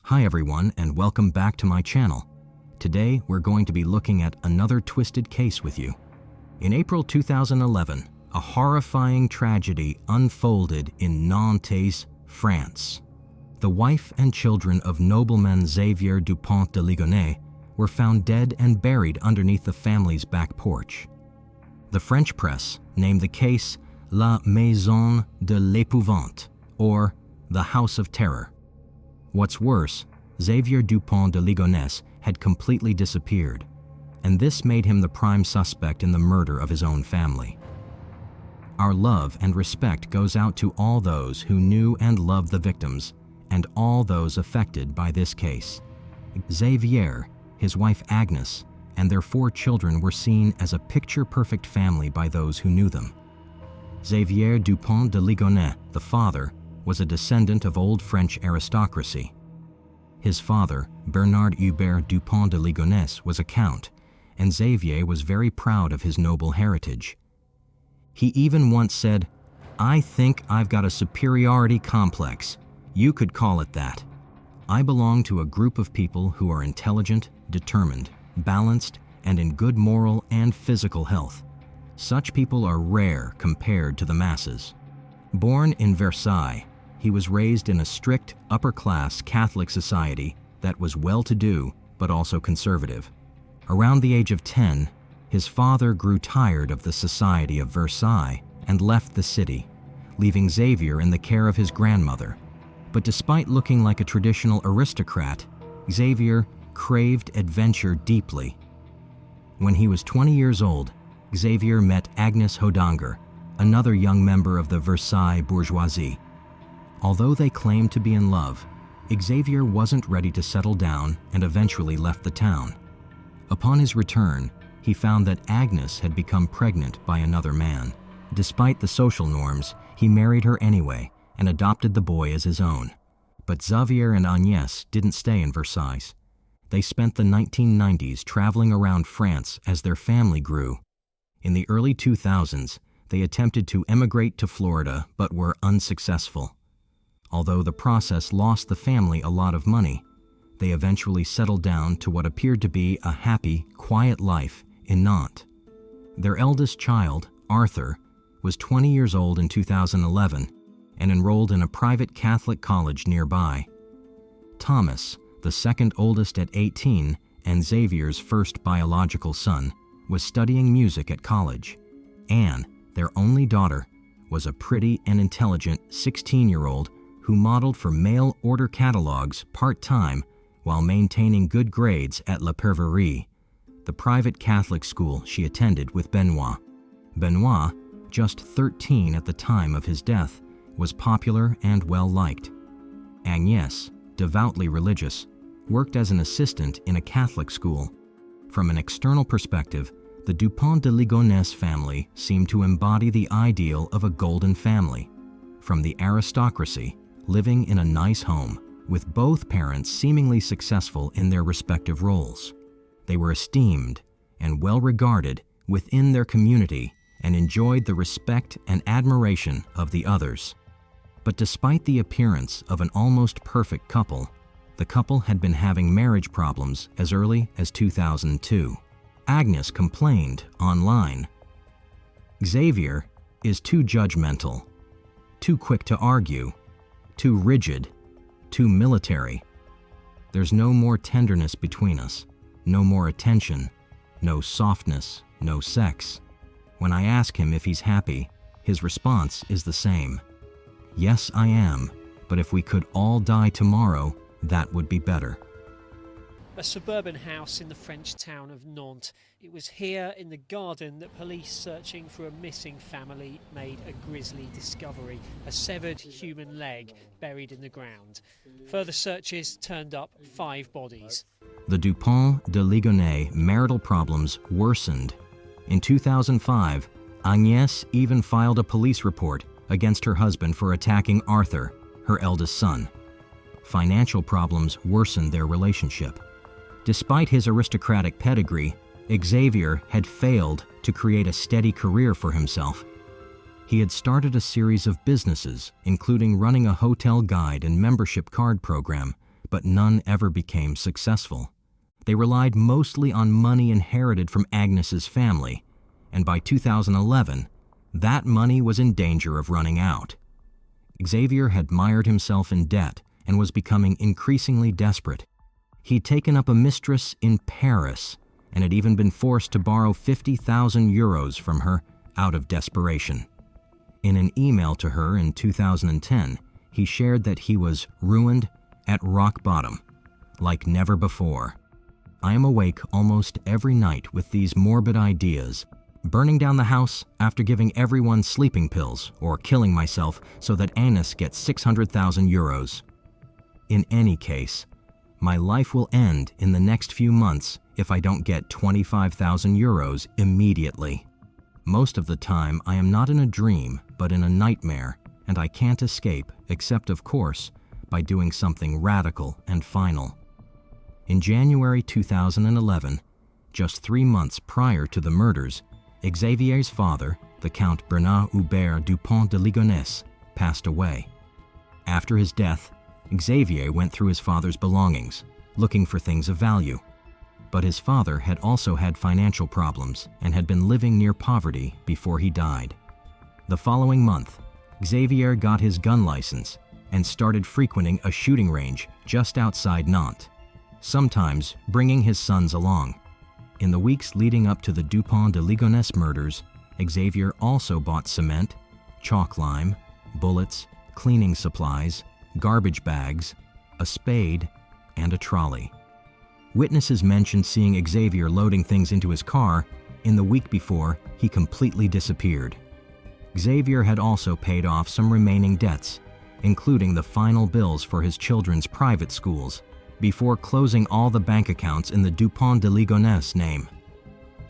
Hi everyone, and welcome back to my channel. Today we're going to be looking at another twisted case with you. In April 2011, a horrifying tragedy unfolded in Nantes, France. The wife and children of nobleman Xavier Dupont de Ligonnès were found dead and buried underneath the family's back porch. The French press named the case La Maison de l'Épouvante, or the House of Terror. What's worse, Xavier Dupont de Ligonès had completely disappeared, and this made him the prime suspect in the murder of his own family. Our love and respect goes out to all those who knew and loved the victims, and all those affected by this case. Xavier, his wife Agnes, and their 4 children were seen as a picture-perfect family by those who knew them. Xavier Dupont de Ligonnès, the father, was a descendant of old French aristocracy. His father, Bernard Hubert Dupont de Ligonnès, was a count, and Xavier was very proud of his noble heritage. He even once said, "I think I've got a superiority complex. You could call it that. I belong to a group of people who are intelligent, determined, balanced, and in good moral and physical health. Such people are rare compared to the masses." Born in Versailles, he was raised in a strict, upper-class Catholic society that was well-to-do but also conservative. Around the age of 10, his father grew tired of the society of Versailles and left the city, leaving Xavier in the care of his grandmother. But despite looking like a traditional aristocrat, Xavier craved adventure deeply. When he was 20 years old, Xavier met Agnes Hodanger, another young member of the Versailles bourgeoisie. Although they claimed to be in love, Xavier wasn't ready to settle down and eventually left the town. Upon his return, he found that Agnes had become pregnant by another man. Despite the social norms, he married her anyway and adopted the boy as his own. But Xavier and Agnès didn't stay in Versailles. They spent the 1990s traveling around France as their family grew. In the early 2000s, they attempted to emigrate to Florida but were unsuccessful. Although the process lost the family a lot of money, they eventually settled down to what appeared to be a happy, quiet life in Nantes. Their eldest child, Arthur, was 20 years old in 2011 and enrolled in a private Catholic college nearby. Thomas, the second oldest at 18 and Xavier's first biological son, was studying music at college. Anne, their only daughter, was a pretty and intelligent 16-year-old who modeled for mail-order catalogs part-time while maintaining good grades at La Perverie, the private Catholic school she attended with Benoit. Benoit, just 13 at the time of his death, was popular and well-liked. Agnès, devoutly religious, worked as an assistant in a Catholic school. From an external perspective, the Dupont de Ligonnès family seemed to embody the ideal of a golden family. From the aristocracy, living in a nice home, with both parents seemingly successful in their respective roles. They were esteemed and well-regarded within their community and enjoyed the respect and admiration of the others. But despite the appearance of an almost perfect couple, the couple had been having marriage problems as early as 2002. Agnes complained online. "Xavier is too judgmental, too quick to argue, too rigid, too military. There's no more tenderness between us, no more attention, no softness, no sex. When I ask him if he's happy, his response is the same. Yes, I am, but if we could all die tomorrow, that would be better." A suburban house in the French town of Nantes. It was here in the garden that police searching for a missing family made a grisly discovery: a severed human leg buried in the ground. Further searches turned up 5 bodies. The Dupont de Ligonnès marital problems worsened. In 2005, Agnès even filed a police report against her husband for attacking Arthur, her eldest son. Financial problems worsened their relationship. Despite his aristocratic pedigree, Xavier had failed to create a steady career for himself. He had started a series of businesses, including running a hotel guide and membership card program, but none ever became successful. They relied mostly on money inherited from Agnes's family, and by 2011, that money was in danger of running out. Xavier had mired himself in debt and was becoming increasingly desperate. He'd taken up a mistress in Paris and had even been forced to borrow 50,000 euros from her out of desperation. In an email to her in 2010, he shared that he was ruined at rock bottom, like never before. I am awake almost every night with these morbid ideas, burning down the house after giving everyone sleeping pills or killing myself so that Agnes gets 600,000 euros. In any case, my life will end in the next few months if I don't get 25,000 euros immediately. Most of the time, I am not in a dream, but in a nightmare, and I can't escape, except, of course, by doing something radical and final. In January 2011, just 3 months prior to the murders, Xavier's father, the Count Bernard Hubert Dupont de Ligonnès, passed away. After his death, Xavier went through his father's belongings, looking for things of value. But his father had also had financial problems and had been living near poverty before he died. The following month, Xavier got his gun license and started frequenting a shooting range just outside Nantes, sometimes bringing his sons along. In the weeks leading up to the Dupont de Ligonnès murders, Xavier also bought cement, chalk lime, bullets, cleaning supplies, garbage bags, a spade, and a trolley. Witnesses mentioned seeing Xavier loading things into his car in the week before he completely disappeared. Xavier had also paid off some remaining debts, including the final bills for his children's private schools, before closing all the bank accounts in the Dupont de Ligonnès name.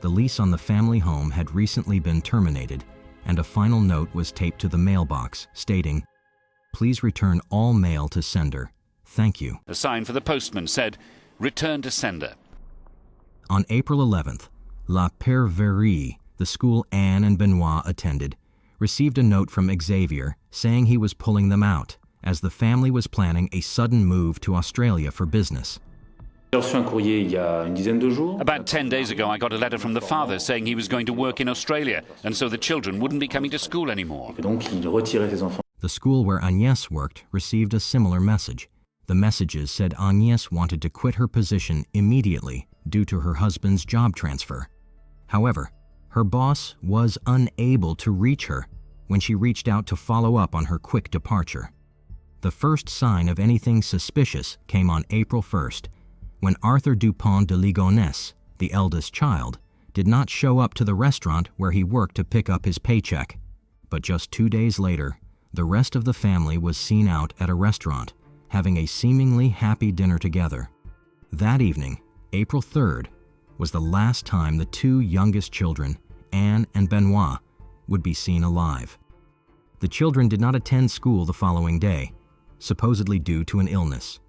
The lease on the family home had recently been terminated, and a final note was taped to the mailbox stating, "Please return all mail to sender. Thank you." A sign for the postman said, "Return to sender." On April 11th, La Perverie, the school Anne and Benoit attended, received a note from Xavier saying he was pulling them out, as the family was planning a sudden move to Australia for business. About 10 days ago, I got a letter from the father saying he was going to work in Australia, and so the children wouldn't be coming to school anymore. The school where Agnès worked received a similar message. The messages said Agnès wanted to quit her position immediately due to her husband's job transfer. However, her boss was unable to reach her when she reached out to follow up on her quick departure. The first sign of anything suspicious came on April 1st, when Arthur Dupont de Ligonnès, the eldest child, did not show up to the restaurant where he worked to pick up his paycheck. But just 2 days later, the rest of the family was seen out at a restaurant, having a seemingly happy dinner together. That evening, April 3rd, was the last time the 2 youngest children, Anne and Benoit, would be seen alive. The children did not attend school the following day, supposedly due to an illness.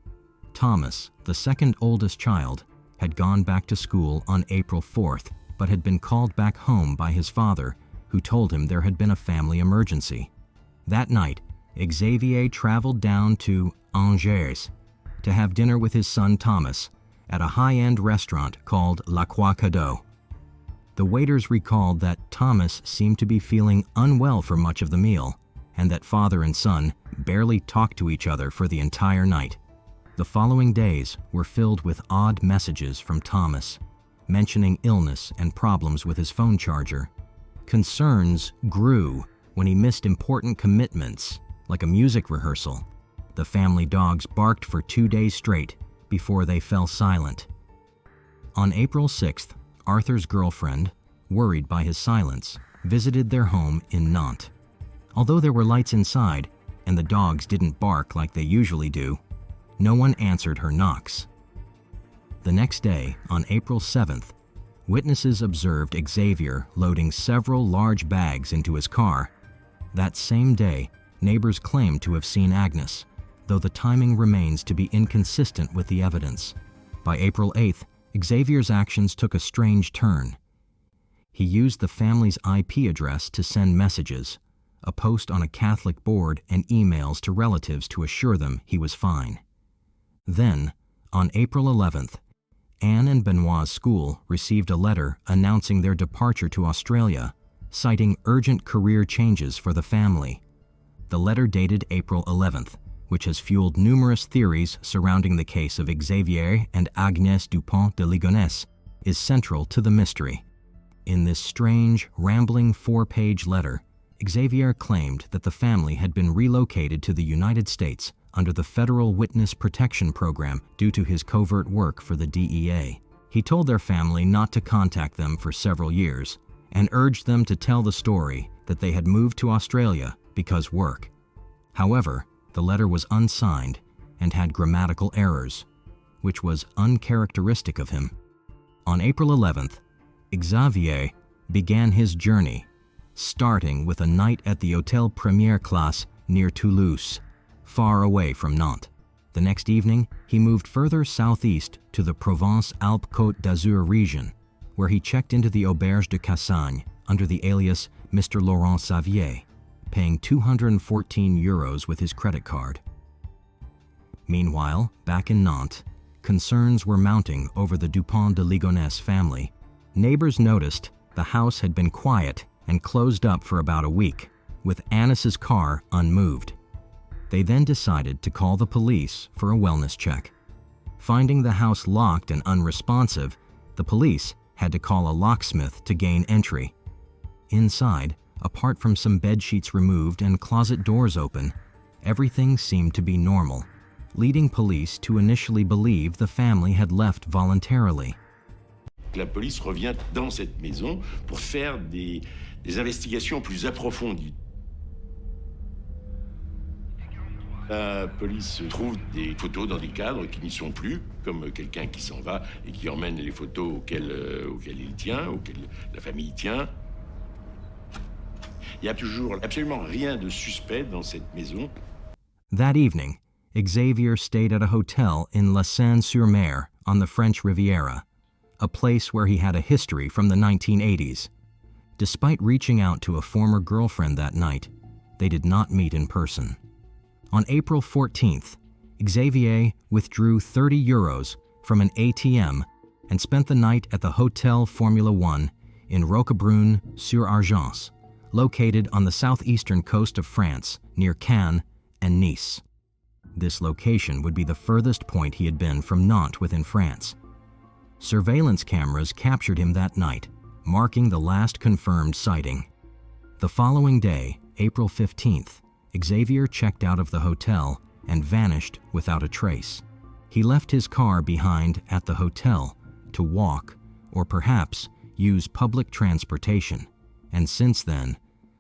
Thomas, the second oldest child, had gone back to school on April 4th, but had been called back home by his father, who told him there had been a family emergency. That night, Xavier traveled down to Angers to have dinner with his son Thomas at a high-end restaurant called La Croix Cadeau. The waiters recalled that Thomas seemed to be feeling unwell for much of the meal, and that father and son barely talked to each other for the entire night. The following days were filled with odd messages from Thomas, mentioning illness and problems with his phone charger. Concerns grew when he missed important commitments, like a music rehearsal. The family dogs barked for 2 days straight before they fell silent. On April 6th, Arthur's girlfriend, worried by his silence, visited their home in Nantes. Although there were lights inside and the dogs didn't bark like they usually do, no one answered her knocks. The next day, on April 7th, witnesses observed Xavier loading several large bags into his car. That same day, neighbors claimed to have seen Agnes, though the timing remains to be inconsistent with the evidence. By April 8th, Xavier's actions took a strange turn. He used the family's IP address to send messages, a post on a Catholic board, and emails to relatives to assure them he was fine. Then, on April 11th, Anne and Benoit's school received a letter announcing their departure to Australia, citing urgent career changes for the family. The letter dated April 11th, which has fueled numerous theories surrounding the case of Xavier and Agnès Dupont de Ligonnès, is central to the mystery. In this strange, rambling 4-page letter, Xavier claimed that the family had been relocated to the United States under the Federal Witness Protection Program due to his covert work for the DEA. He told their family not to contact them for several years and urged them to tell the story that they had moved to Australia because work. However, the letter was unsigned and had grammatical errors, which was uncharacteristic of him. On April 11th, Xavier began his journey, starting with a night at the Hôtel Première Classe near Toulouse, far away from Nantes. The next evening, he moved further southeast to the Provence-Alpes-Côte d'Azur region, where he checked into the Auberge de Cassagne under the alias Mr. Laurent Xavier, paying €214 with his credit card. Meanwhile, back in Nantes, concerns were mounting over the Dupont de Ligonnès family. Neighbors noticed the house had been quiet and closed up for about a week, with Annis's car unmoved. They then decided to call the police for a wellness check. Finding the house locked and unresponsive, the police had to call a locksmith to gain entry. Inside, apart from some bed sheets removed and closet doors open, everything seemed to be normal, leading police to initially believe the family had left voluntarily. La police revient dans cette maison pour faire des investigations plus approfondies. La police trouve des photos dans des cadres qui n'y sont plus, comme quelqu'un qui s'en va et qui emmène les photos auxquelles il tient, auxquelles la famille tient. Il n'y a toujours absolument rien de suspect dans cette maison. That evening, Xavier stayed at a hotel in La Seine-sur-Mer on the French Riviera, a place where he had a history from the 1980s. Despite reaching out to a former girlfriend that night, they did not meet in person. On April 14th, Xavier withdrew €30 from an ATM and spent the night at the Hotel Formula 1 in Roquebrune-sur-Argence, located on the southeastern coast of France near Cannes and Nice. This location would be the furthest point he had been from Nantes within France. Surveillance cameras captured him that night, marking the last confirmed sighting. The following day, April 15th, Xavier checked out of the hotel and vanished without a trace. He left his car behind at the hotel to walk or perhaps use public transportation, and since then,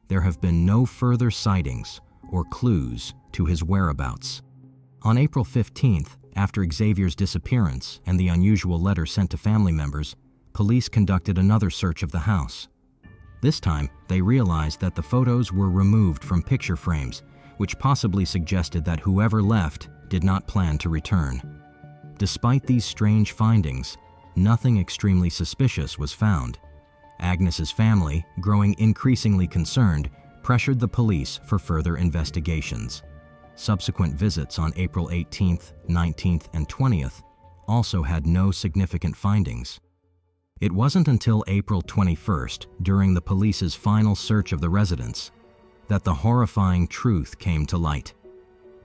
there have been no further sightings or clues to his whereabouts. On April 15th, after Xavier's disappearance and the unusual letter sent to family members, police conducted another search of the house. This time, they realized that the photos were removed from picture frames, which possibly suggested that whoever left did not plan to return. Despite these strange findings, nothing extremely suspicious was found. Agnes's family, growing increasingly concerned, pressured the police for further investigations. Subsequent visits on April 18th, 19th, and 20th also had no significant findings. It wasn't until April 21st, during the police's final search of the residence, that the horrifying truth came to light.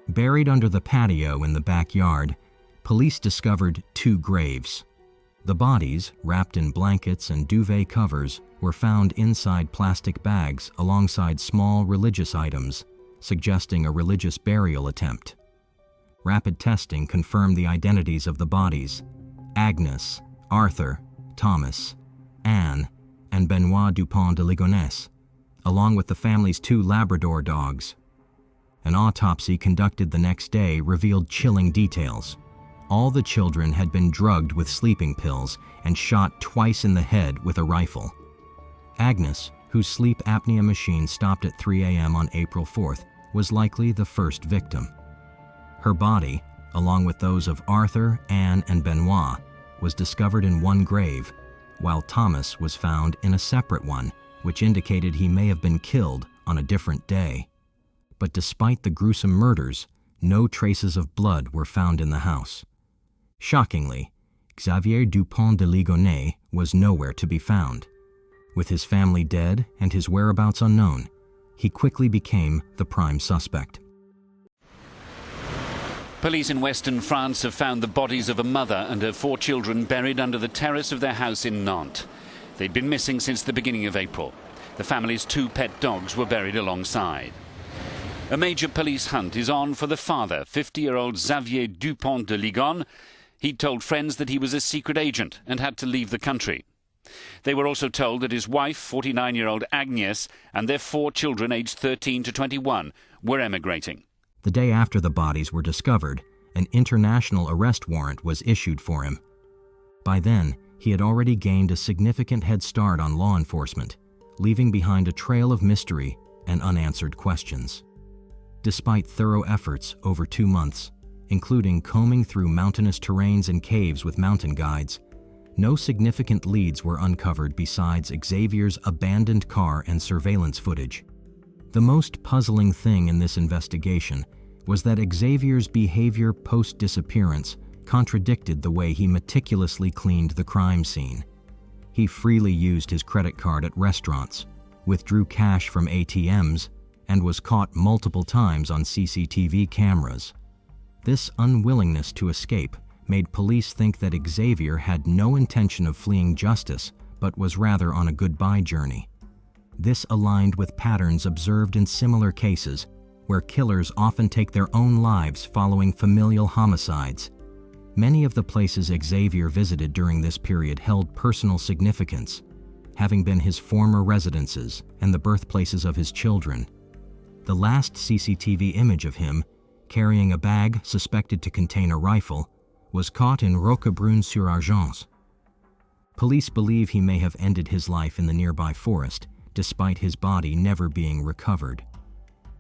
Buried under the patio in the backyard, police discovered 2 graves. The bodies, wrapped in blankets and duvet covers, were found inside plastic bags alongside small religious items, suggesting a religious burial attempt. Rapid testing confirmed the identities of the bodies: Agnes, Arthur, Thomas, Anne, and Benoit Dupont de Ligonnès, along with the family's 2 Labrador dogs. An autopsy conducted the next day revealed chilling details. All the children had been drugged with sleeping pills and shot twice in the head with a rifle. Agnes, whose sleep apnea machine stopped at 3 a.m. on April 4th, was likely the first victim. Her body, along with those of Arthur, Anne, and Benoit, was discovered in one grave, while Thomas was found in a separate one, which indicated he may have been killed on a different day. But despite the gruesome murders, no traces of blood were found in the house, Shockingly, Xavier Dupont de Ligonnès was nowhere to be found. With his family dead and his whereabouts unknown, he quickly became the prime suspect. Police in western France have found the bodies of a mother and her 4 children buried under the terrace of their house in Nantes. They'd been missing since the beginning of April. The family's 2 pet dogs were buried alongside. A major police hunt is on for the father, 50-year-old Xavier Dupont de Ligonnes. He'd told friends that he was a secret agent and had to leave the country. They were also told that his wife, 49-year-old Agnès, and their 4 children aged 13 to 21 were emigrating. The day after the bodies were discovered, an international arrest warrant was issued for him. By then, he had already gained a significant head start on law enforcement, leaving behind a trail of mystery and unanswered questions. Despite thorough efforts over 2 months, including combing through mountainous terrains and caves with mountain guides, no significant leads were uncovered besides Xavier's abandoned car and surveillance footage. The most puzzling thing in this investigation was that Xavier's behavior post-disappearance contradicted the way he meticulously cleaned the crime scene. He freely used his credit card at restaurants, withdrew cash from ATMs, and was caught multiple times on CCTV cameras. This unwillingness to escape made police think that Xavier had no intention of fleeing justice, but was rather on a goodbye journey. This aligned with patterns observed in similar cases, where killers often take their own lives following familial homicides. Many of the places Xavier visited during this period held personal significance, having been his former residences and the birthplaces of his children. The last CCTV image of him, carrying a bag suspected to contain a rifle, was caught in Roquebrune-sur-Argens. Police believe he may have ended his life in the nearby forest, despite his body never being recovered.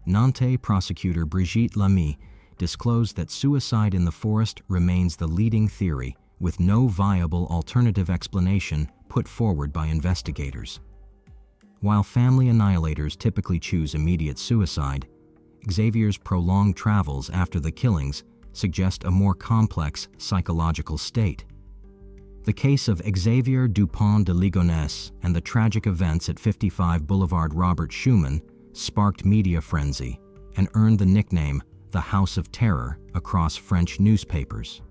Nantes prosecutor Brigitte Lamy disclosed that suicide in the forest remains the leading theory, with no viable alternative explanation put forward by investigators. While family annihilators typically choose immediate suicide, Xavier's prolonged travels after the killings suggest a more complex psychological state. The case of Xavier Dupont de Ligonnès and the tragic events at 55 Boulevard Robert Schumann sparked media frenzy and earned the nickname the House of Terror across French newspapers.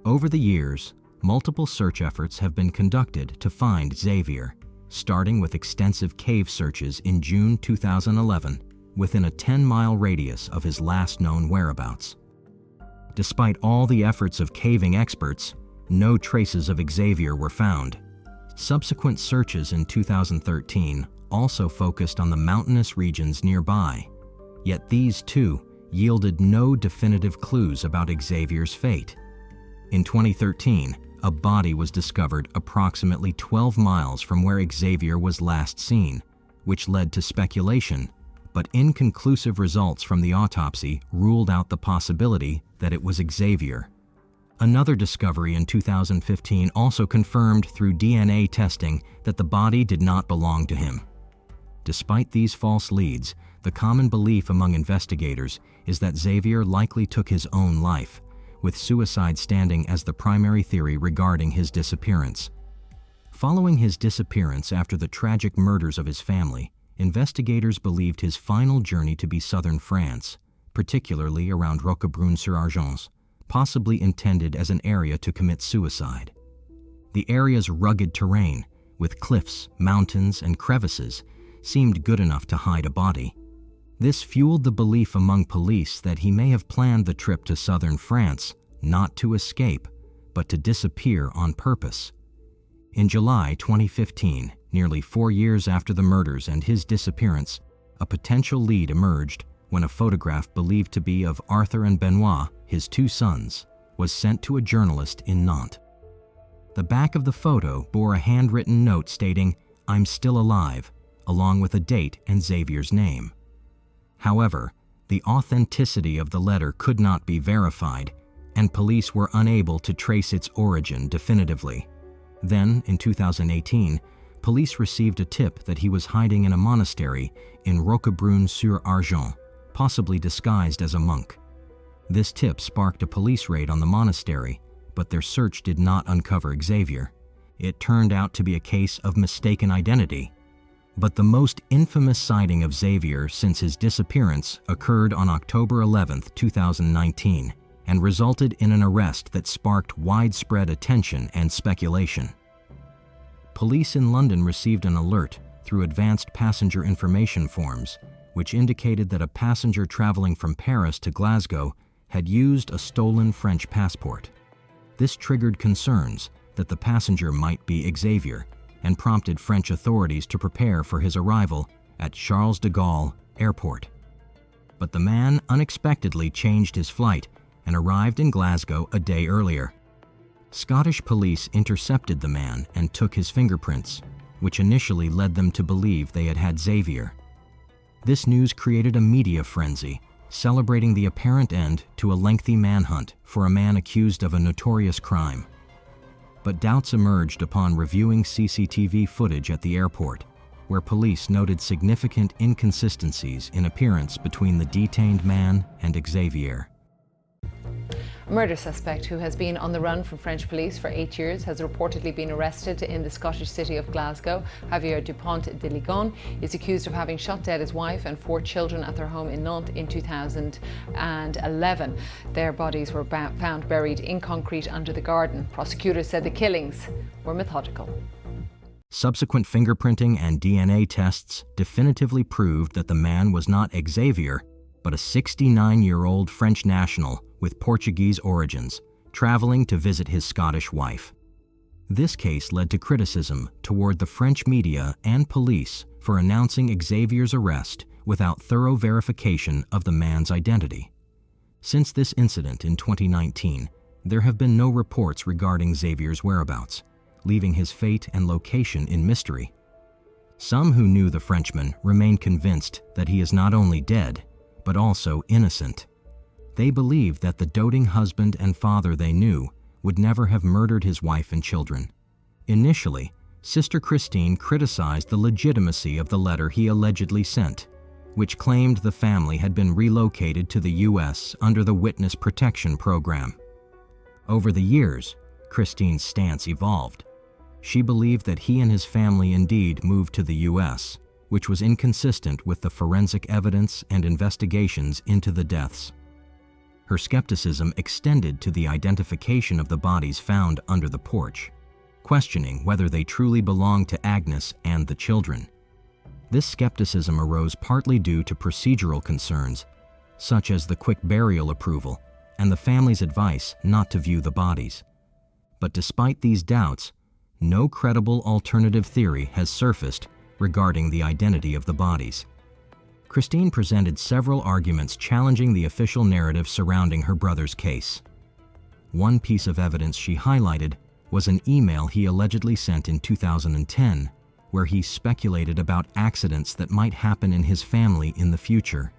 Over the years, multiple search efforts have been conducted to find Xavier, starting with extensive cave searches in June 2011 within a 10-mile radius of his last known whereabouts. Despite all the efforts of caving experts, no traces of Xavier were found. Subsequent searches in 2013 also focused on the mountainous regions nearby, yet these too yielded no definitive clues about Xavier's fate. In 2013, a body was discovered approximately 12 miles from where Xavier was last seen, which led to speculation, but inconclusive results from the autopsy ruled out the possibility that it was Xavier. Another discovery in 2015 also confirmed through DNA testing that the body did not belong to him. Despite these false leads, the common belief among investigators is that Xavier likely took his own life, with suicide standing as the primary theory regarding his disappearance. Following his disappearance after the tragic murders of his family, investigators believed his final journey to be southern France, particularly around Roquebrune-sur-Argens, possibly intended as an area to commit suicide. The area's rugged terrain, with cliffs, mountains, and crevices, seemed good enough to hide a body. This fueled the belief among police that he may have planned the trip to southern France not to escape, but to disappear on purpose. In July 2015, nearly 4 years after the murders and his disappearance, a potential lead emerged when a photograph believed to be of Arthur and Benoit, his 2 sons, was sent to a journalist in Nantes. The back of the photo bore a handwritten note stating, "I'm still alive," along with a date and Xavier's name. However, the authenticity of the letter could not be verified, and police were unable to trace its origin definitively. Then, in 2018, police received a tip that he was hiding in a monastery in Roquebrune-sur-Argens, possibly disguised as a monk. This tip sparked a police raid on the monastery, but their search did not uncover Xavier. It turned out to be a case of mistaken identity. But the most infamous sighting of Xavier since his disappearance occurred on October 11, 2019, and resulted in an arrest that sparked widespread attention and speculation. Police in London received an alert through advanced passenger information forms, which indicated that a passenger traveling from Paris to Glasgow had used a stolen French passport. This triggered concerns that the passenger might be Xavier and prompted French authorities to prepare for his arrival at Charles de Gaulle Airport. But the man unexpectedly changed his flight and arrived in Glasgow a day earlier. Scottish police intercepted the man and took his fingerprints, which initially led them to believe they had had Xavier. This news created a media frenzy, celebrating the apparent end to a lengthy manhunt for a man accused of a notorious crime. But doubts emerged upon reviewing CCTV footage at the airport, where police noted significant inconsistencies in appearance between the detained man and Xavier. A murder suspect who has been on the run from French police for 8 years has reportedly been arrested in the Scottish city of Glasgow. Xavier Dupont de Ligonnes is accused of having shot dead his wife and 4 children at their home in Nantes in 2011. Their bodies were found buried in concrete under the garden. Prosecutors said the killings were methodical. Subsequent fingerprinting and DNA tests definitively proved that the man was not Xavier, but a 69-year-old French national with Portuguese origins, traveling to visit his Scottish wife. This case led to criticism toward the French media and police for announcing Xavier's arrest without thorough verification of the man's identity. Since this incident in 2019, there have been no reports regarding Xavier's whereabouts, leaving his fate and location in mystery. Some who knew the Frenchman remain convinced that he is not only dead, but also innocent. They believed that the doting husband and father they knew would never have murdered his wife and children. Initially, Sister Christine criticized the legitimacy of the letter he allegedly sent, which claimed the family had been relocated to the U.S. under the Witness Protection Program. Over the years, Christine's stance evolved. She believed that he and his family indeed moved to the U.S., which was inconsistent with the forensic evidence and investigations into the deaths. Her skepticism extended to the identification of the bodies found under the porch, questioning whether they truly belonged to Agnes and the children. This skepticism arose partly due to procedural concerns, such as the quick burial approval and the family's advice not to view the bodies. But despite these doubts, no credible alternative theory has surfaced regarding the identity of the bodies. Christine presented several arguments challenging the official narrative surrounding her brother's case. One piece of evidence she highlighted was an email he allegedly sent in 2010, where he speculated about accidents that might happen in his family in the future.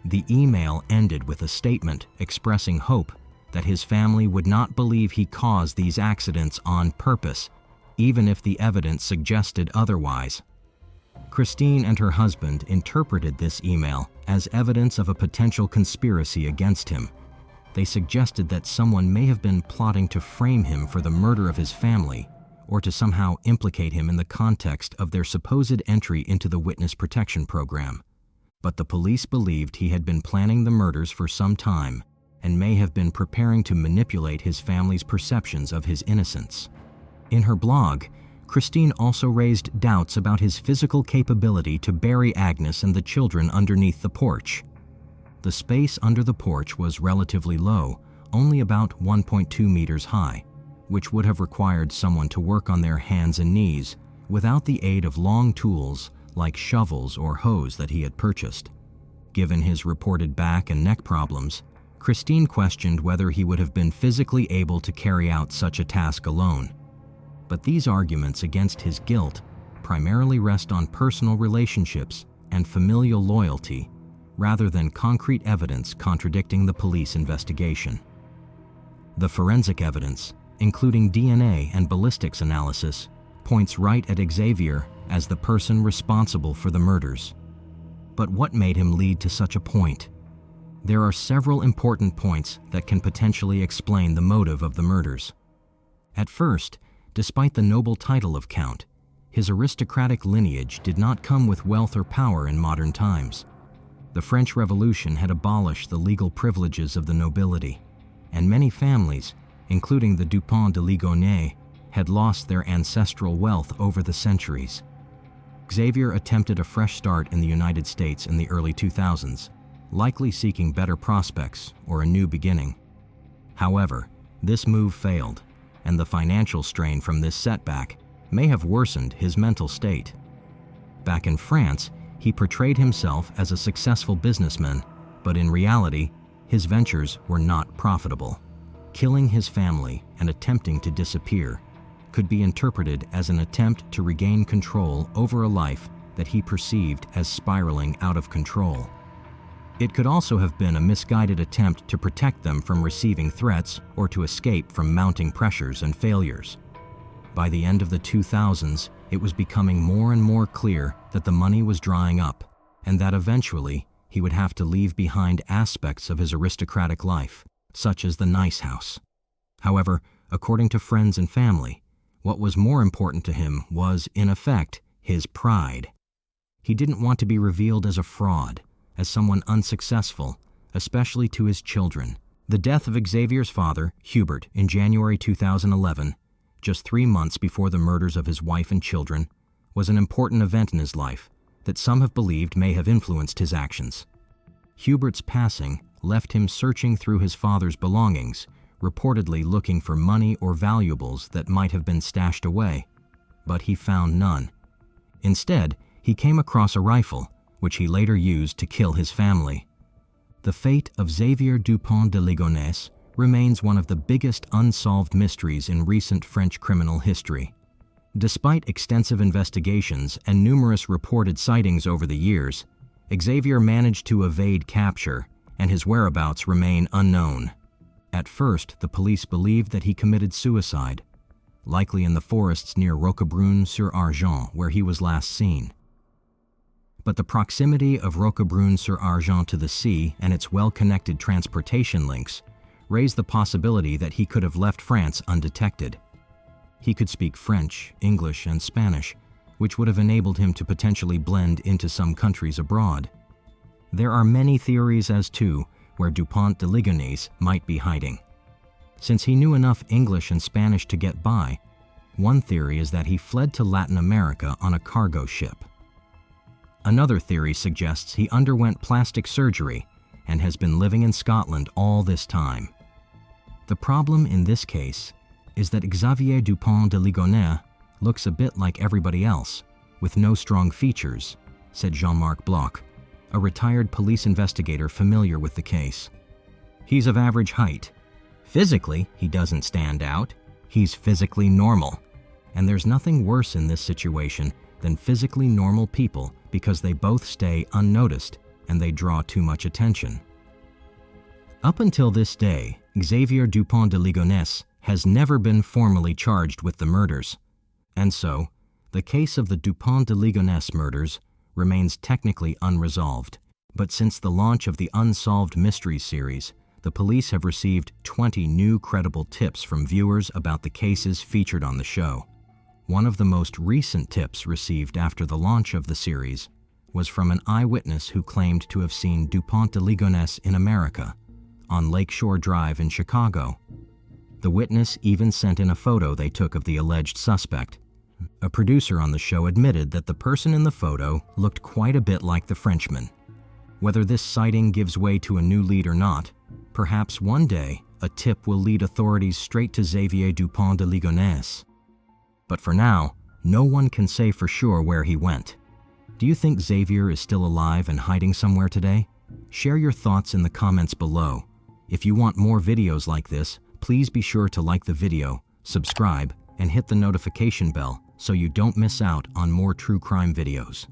The email ended with a statement expressing hope that his family would not believe he caused these accidents on purpose, even if the evidence suggested otherwise. Christine and her husband interpreted this email as evidence of a potential conspiracy against him. They suggested that someone may have been plotting to frame him for the murder of his family, or to somehow implicate him in the context of their supposed entry into the Witness Protection Program. But the police believed he had been planning the murders for some time and may have been preparing to manipulate his family's perceptions of his innocence. In her blog, Christine also raised doubts about his physical capability to bury Agnes and the children underneath the porch. The space under the porch was relatively low, only about 1.2 meters high, which would have required someone to work on their hands and knees without the aid of long tools like shovels or hose that he had purchased. Given his reported back and neck problems, Christine questioned whether he would have been physically able to carry out such a task alone. But these arguments against his guilt primarily rest on personal relationships and familial loyalty, rather than concrete evidence contradicting the police investigation. The forensic evidence, including DNA and ballistics analysis, points right at Xavier as the person responsible for the murders. But what made him lead to such a point? There are several important points that can potentially explain the motive of the murders. At first, despite the noble title of Count, his aristocratic lineage did not come with wealth or power in modern times. The French Revolution had abolished the legal privileges of the nobility, and many families, including the Dupont de Ligonnès, had lost their ancestral wealth over the centuries. Xavier attempted a fresh start in the United States in the early 2000s, likely seeking better prospects or a new beginning. However, this move failed, and the financial strain from this setback may have worsened his mental state. Back in France, he portrayed himself as a successful businessman, but in reality, his ventures were not profitable. Killing his family and attempting to disappear could be interpreted as an attempt to regain control over a life that he perceived as spiraling out of control. It could also have been a misguided attempt to protect them from receiving threats or to escape from mounting pressures and failures. By the end of the 2000s, it was becoming more and more clear that the money was drying up, and that eventually he would have to leave behind aspects of his aristocratic life, such as the nice house. However, according to friends and family, what was more important to him was, in effect, his pride. He didn't want to be revealed as a fraud, as someone unsuccessful, especially to his children. The death of Xavier's father, Hubert, in January 2011, just 3 months before the murders of his wife and children, was an important event in his life that some have believed may have influenced his actions. Hubert's passing left him searching through his father's belongings, reportedly looking for money or valuables that might have been stashed away, but he found none. Instead, he came across a rifle, which he later used to kill his family. The fate of Xavier Dupont de Ligonnès remains one of the biggest unsolved mysteries in recent French criminal history. Despite extensive investigations and numerous reported sightings over the years, Xavier managed to evade capture, and his whereabouts remain unknown. At first, the police believed that he committed suicide, likely in the forests near Roquebrune-sur-Argent, where he was last seen. But the proximity of Roquebrune-sur-Argent to the sea and its well-connected transportation links raised the possibility that he could have left France undetected. He could speak French, English, and Spanish, which would have enabled him to potentially blend into some countries abroad. There are many theories as to where Dupont de Ligonnès might be hiding. Since he knew enough English and Spanish to get by, one theory is that he fled to Latin America on a cargo ship. Another theory suggests he underwent plastic surgery and has been living in Scotland all this time. The problem in this case is that Xavier Dupont de Ligonnès looks a bit like everybody else, with no strong features, said Jean-Marc Bloch, a retired police investigator familiar with the case. He's of average height. Physically, he doesn't stand out. He's physically normal. And there's nothing worse in this situation than physically normal people because they both stay unnoticed and they draw too much attention. Up until this day, Xavier Dupont de Ligonnès has never been formally charged with the murders. And so, the case of the Dupont de Ligonnès murders remains technically unresolved. But since the launch of the Unsolved Mysteries series, the police have received 20 new credible tips from viewers about the cases featured on the show. One of the most recent tips received after the launch of the series was from an eyewitness who claimed to have seen Dupont de Ligonnès in America, on Lakeshore Drive in Chicago. The witness even sent in a photo they took of the alleged suspect. A producer on the show admitted that the person in the photo looked quite a bit like the Frenchman. Whether this sighting gives way to a new lead or not, perhaps one day a tip will lead authorities straight to Xavier Dupont de Ligonnès. But for now, no one can say for sure where he went. Do you think Xavier is still alive and hiding somewhere today? Share your thoughts in the comments below. If you want more videos like this, please be sure to like the video, subscribe, and hit the notification bell so you don't miss out on more true crime videos.